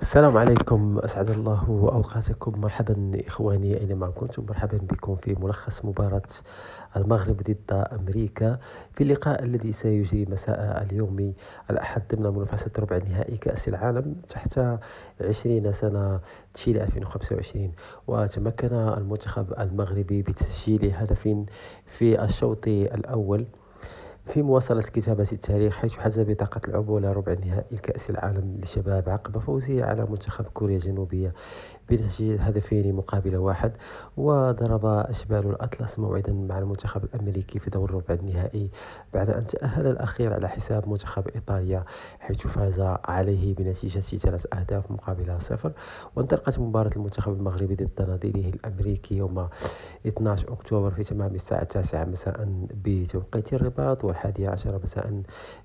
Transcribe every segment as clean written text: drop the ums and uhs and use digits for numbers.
السلام عليكم، أسعد الله أوقاتكم. مرحبا إخواني أينما كنتم، مرحبا بكم في ملخص مباراة المغرب ضد أمريكا في اللقاء الذي سيجري مساء اليوم الأحد ضمن منافسة ربع نهائي كأس العالم تحت 20 سنة تشيلي 2025. وتمكن المنتخب المغربي بتسجيل هدف في الشوط الأول في مواصلة كتابة التاريخ، حيث حاز بطاقة العبور إلى ربع نهائي كأس العالم للشباب عقب فوزه على منتخب كوريا الجنوبية بتسجيل هدفين مقابل واحد. وضرب أشبال الأطلس موعدا مع المنتخب الأمريكي في دور ربع النهائي بعد أن تأهل الأخير على حساب منتخب إيطاليا، حيث فاز عليه بنتيجة 3 أهداف مقابل صفر. وانطلقت مباراة المنتخب المغربي ضد نظيره الأمريكي يوم 12 أكتوبر في تمام الساعة 9 مساء بتوقيت الرباط، و11 مساء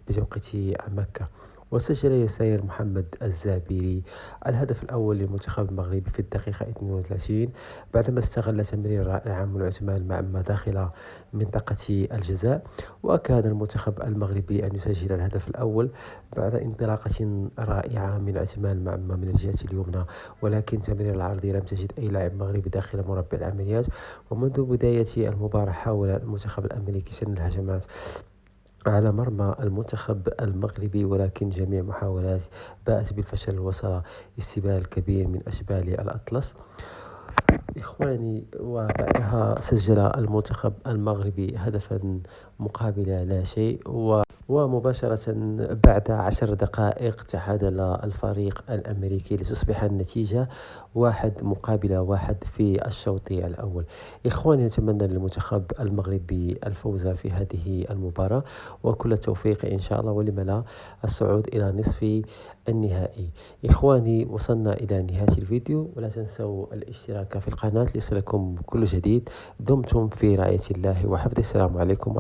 بتوقيت مكة. وسجل ياسير محمد الزابيري الهدف الأول للمنتخب المغربي في الدقيقة 32 بعدما استغل تمرير رائع من عثمان معما داخل منطقة الجزاء. وكان المنتخب المغربي أن يسجل الهدف الأول بعد انطلاقة رائعة من عثمان معما من الجهة اليمنى، ولكن تمرير العرضي لم تجد أي لاعب مغربي داخل مربع العمليات. ومنذ بداية المباراة حاول المنتخب الأمريكي شن الهجمات على مرمى المنتخب المغربي، ولكن جميع محاولات باءت بالفشل، وصل استبال كبير من أشبال الأطلس إخواني. وبعدها سجل المنتخب المغربي هدفا مقابل لا شيء، ومباشرة بعد 10 دقائق تعادل الفريق الأمريكي لتصبح النتيجة 1-1 في الشوط الأول. إخواني، نتمنى للمنتخب المغربي الفوز في هذه المباراة وكل التوفيق إن شاء الله، ولم لا الصعود إلى نصف النهائي. إخواني، وصلنا إلى نهاية الفيديو، ولا تنسوا الاشتراك في القناة ليصلكم كل جديد. دمتم في رعاية الله وحفظه. السلام عليكم.